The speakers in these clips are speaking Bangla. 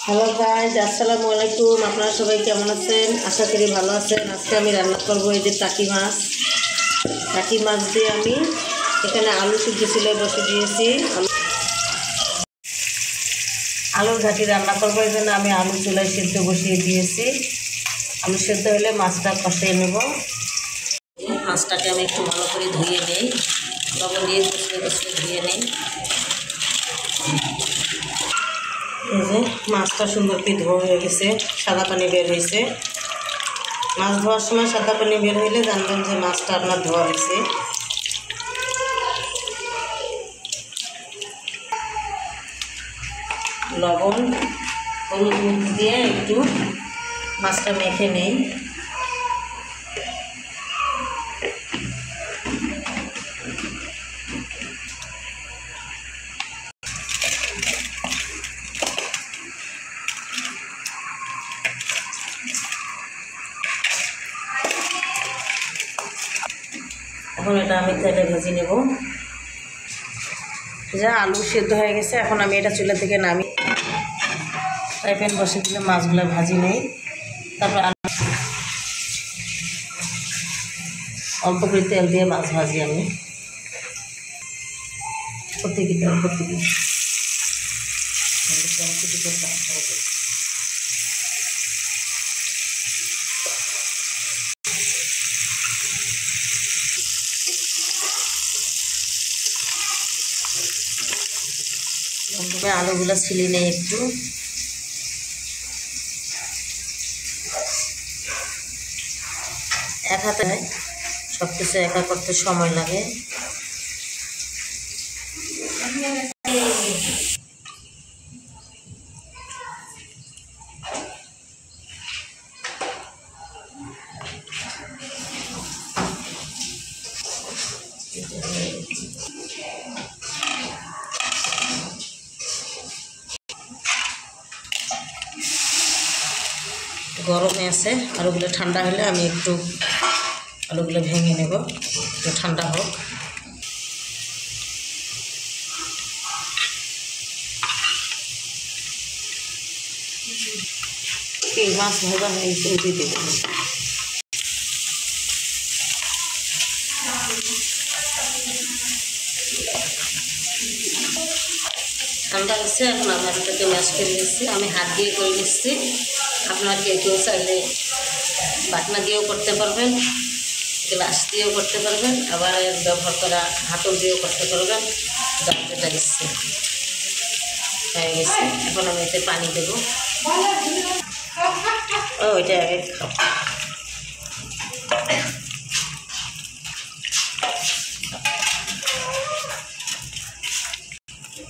হ্যালো গাইজ, আসসালামু আলাইকুম। আপনারা সবাই কেমন আছেন? আশা করি ভালো আছেন। আজকে আমি রান্না করবো এই যে টাকি মাছ। টাকি মাছ দিয়ে আমি এখানে আলু সিদ্ধ চুলায় বসে দিয়েছি। আলুর ঘাটি রান্না করবো, এই জন্য আমি আলু চুলায় সিদ্ধ বসিয়ে দিয়েছি। আলু সিদ্ধ হলে মাছটা কষিয়ে নেব। মাছটাকে আমি একটু ভালো করে ধুয়ে নিই, লবণ দিয়ে কষিয়ে ধুয়ে নিই। এই যে মাছটা সুন্দর করে ধোয়া হয়ে গেছে, সাদা পানি বের হয়েছে। মাছ ধোয়ার সময় সাদা পানি বের হইলে জানবেন যে মাছটা আপনার ধোয়া হয়েছে। লবণ হলুদ দিয়ে একটু মাছটা মেখে নেই। এখন এটা আমি তেলে ভেজে নেব। যা আলু সেদ্ধ হয়ে গেছে, এখন আমি এটা চুলা থেকে নামি ফ্রাই প্যান বসে দিলে মাছগুলো ভাজি নেই। তারপর অল্প করে তেল দিয়ে মাছ ভাজি আমি আলুগুলো ছিলে নেই একটু। এক হাতে সব কিছু একা করতে সময় লাগে। গরমে আছে, আলুগুলো ঠান্ডা হলে আমি একটু আলুগুলো ভেঙে নেব, একটু ঠান্ডা হোক। মাছ ভাজা হয়েছে, উঠে দেবো। ঠান্ডা হচ্ছে, এখন মাছটাকে ম্যাশ করে নিচ্ছি। আমি হাত দিয়ে করে নিচ্ছি। আপনারা কেউ চাইলে বাটনা দিয়েও করতে পারবেন, গ্লাস দিয়েও করতে পারবেন, আবার ব্যবহার করা হাতল দিয়েও করতে পারবেন। যেটা ইচ্ছে হয়ে গেছে। এখন আমি এতে পানি দেবো। ওইটা আগে খাও।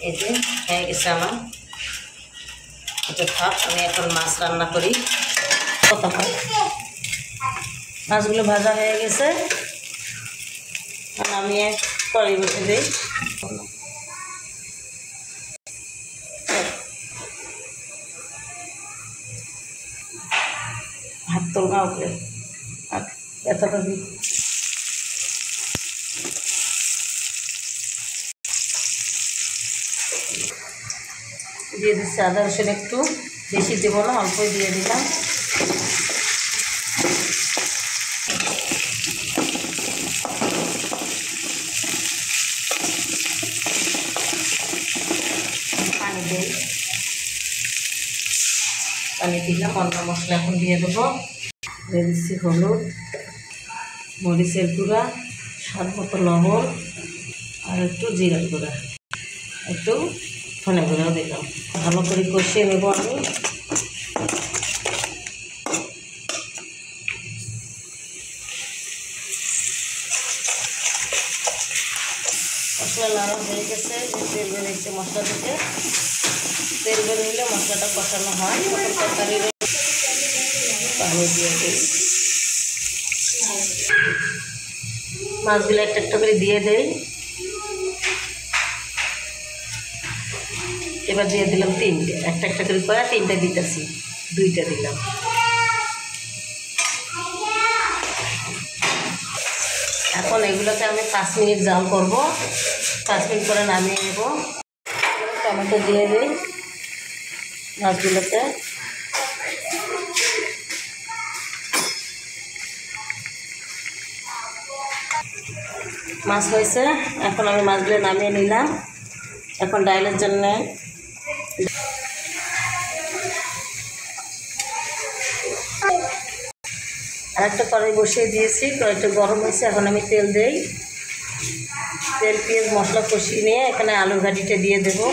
এই যে হয়ে গেছে আমার, এটা থাক। আমি এখন মাছ রান্না করি। কত হয়, মাছগুলো ভাজা হয়ে গেছে, আমি কড়াই বসে দিই। হাত তোল না উঠলে এতটা দিই। দিয়ে দিচ্ছি আদা রসুন, একটু বেশি দেবো না, অল্পই দিয়ে দিলাম। পানি দিই, পানি দিলাম। অন্য মশলা এখন দিয়ে দেবো। দিয়ে দিচ্ছি হলুদ, মরিচের গুঁড়া, স্বাদ মতো লবণ, আর একটু জিরার গুঁড়া, একটু ধনে গুঁড়াও দিলাম। ভালো করে কষিয়ে নেব আমি। মশলা নরম হয়ে গেছে, তেল বেরিয়েছে মশলা থেকে। তেল বেরোলে মশলাটা কষানো হয়, তখন তরকারির পানি দিয়ে দিই। মাছগুলো একটা একটা করে দিয়ে দেই। এবার দিয়ে দিলাম তিনটে, একটা একটা করে করা তিনটা দিতেছি, দুইটা দিলাম। এখন এগুলোকে আমি 5 মিনিট জাল করব। 5 মিনিট পরে নামিয়ে নেব। টমেটো দিয়ে দিই। মাছগুলোতে। মাছ হয়েছে, এখন আমি মাছগুলো নামিয়ে নিলাম। এখন ডালের জন্যে আরেকটা কড়াই বসিয়ে দিয়েছি, কড়াইটা গরম হয়েছে। এখন আমি তেল দেই, তেল পেঁয়াজ মশলা কষিয়ে নিয়ে এখানে আলুর ঘাটিটা দিয়ে দেবো।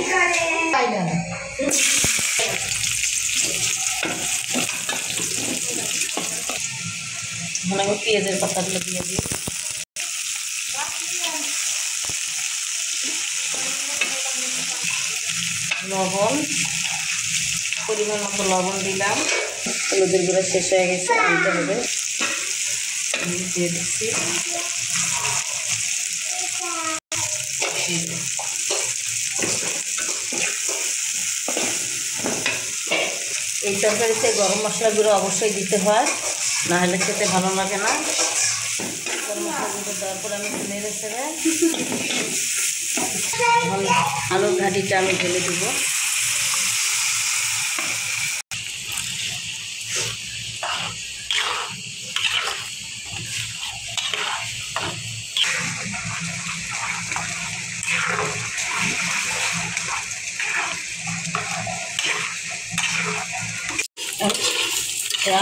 এখন আমি পেঁয়াজের পাতাগুলো দিয়ে দিই। লবণ, পরিমাণ মতো লবণ দিলাম। হলুদের গুঁড়ো শেষ হয়ে গেছে, আনতে হবে, দিয়ে দিচ্ছি। এই তরকারিতে গরম মশলা গুঁড়ো অবশ্যই দিতে হয়, না হলে খেতে ভালো লাগে না। গরম মশলা গুঁড়ো দেওয়ার পর আমি নেড়ে ছেড়ে আলুর ঘাটিটা আমি ঢেলে দেবো।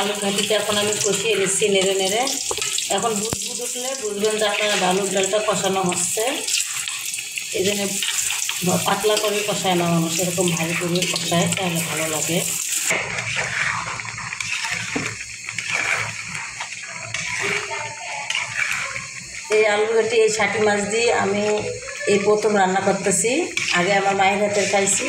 আলুর ঘাটিটা এখন আমি কষিয়ে নিচ্ছি নেড়ে নেড়ে। এখন বুদ উঠলে বুঝবেন যে আপনার আলুর ডালটা কষানো হচ্ছে। এই জন্য পাতলা করে কষায় না, মানুষ এরকম ভারী করে কষায়, তাহলে ভালো লাগে। এই আলুর ঘাটি এই ছাটি মাছ দিয়ে আমি এই প্রথম রান্না করতেছি। আগে আমার মায়ের হাতের খাইছি,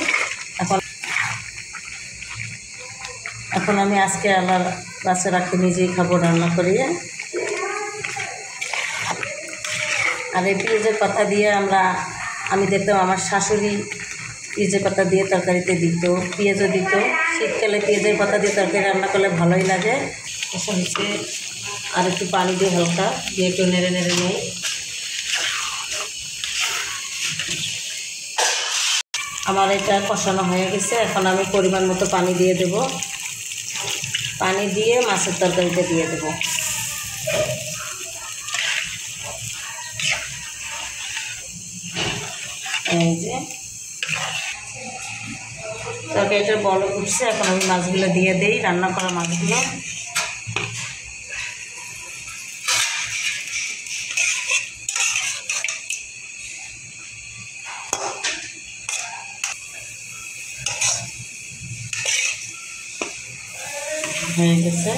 এখন আমি আজকে আমার বাচ্চারাকে নিজেই খাবো রান্না করিয়ে। আর এই পেঁয়াজের পাতা দিয়ে আমি দেখতাম আমার শাশুড়ি পেঁয়াজের পাতা দিয়ে তরকারিতে দিত, পেঁয়াজও দিত। শীতকালে পেঁয়াজের পাতা দিয়ে তরকারি রান্না করলে ভালোই লাগে। এসব হচ্ছে আর একটু পানি দিয়ে হালকা দিয়ে একটু নেড়ে নেড়ে নেই। আমার এটা কষানো হয়ে গেছে, এখন আমি পরিমাণ মতো পানি দিয়ে দেব। পানি দিয়ে মাছের তরকারিটা দিয়ে দেব। এই যে তরকারিটা বড় উঠছে, এখন আমি মাছগুলো দিয়ে দিই, রান্না করা মাছগুলো। হয়ে গেছে,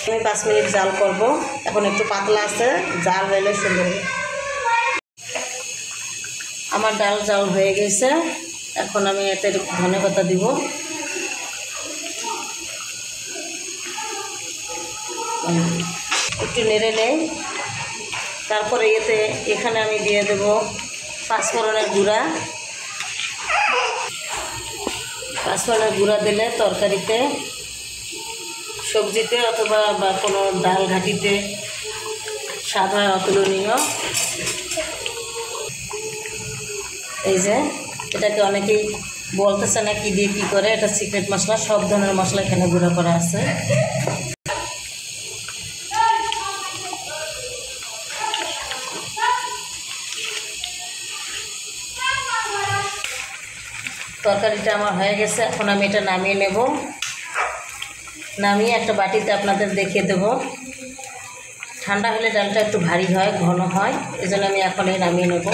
আমি 5 মিনিট জাল করব। এখন একটু পাতলা আছে, জাল হইলে সুন্দর। আমার ডাল জাল হয়ে গেছে, এখন আমি এতে ধনেপাতা দিব। একটু নেড়ে নেই, তারপরে এখানে আমি দিয়ে দেব পাঁচফোড়নের গুঁড়া। পাঁচফোড়নের গুঁড়া দিলে তরকারিতে, সবজিতে অথবা বা কোনো ডাল ঘাটিতে স্বাদ হয় অতুলনীয়। এই যে এটাকে অনেকেই বলতেছে না কি দিয়ে কী করে, এটা সিক্রেট মশলা। সব ধরনের মশলা এখানে গুঁড়া করা আছে। তরকারিটা আমার হয়ে গেছে, এখন আমি এটা নামিয়ে নেব। নামিয়ে একটা বাটিতে আপনাদের দেখিয়ে দেব। ঠান্ডা হলে ডালটা একটু ভারী হয়, ঘন হয়, এজন্য আমি এখন নামিয়ে নেব।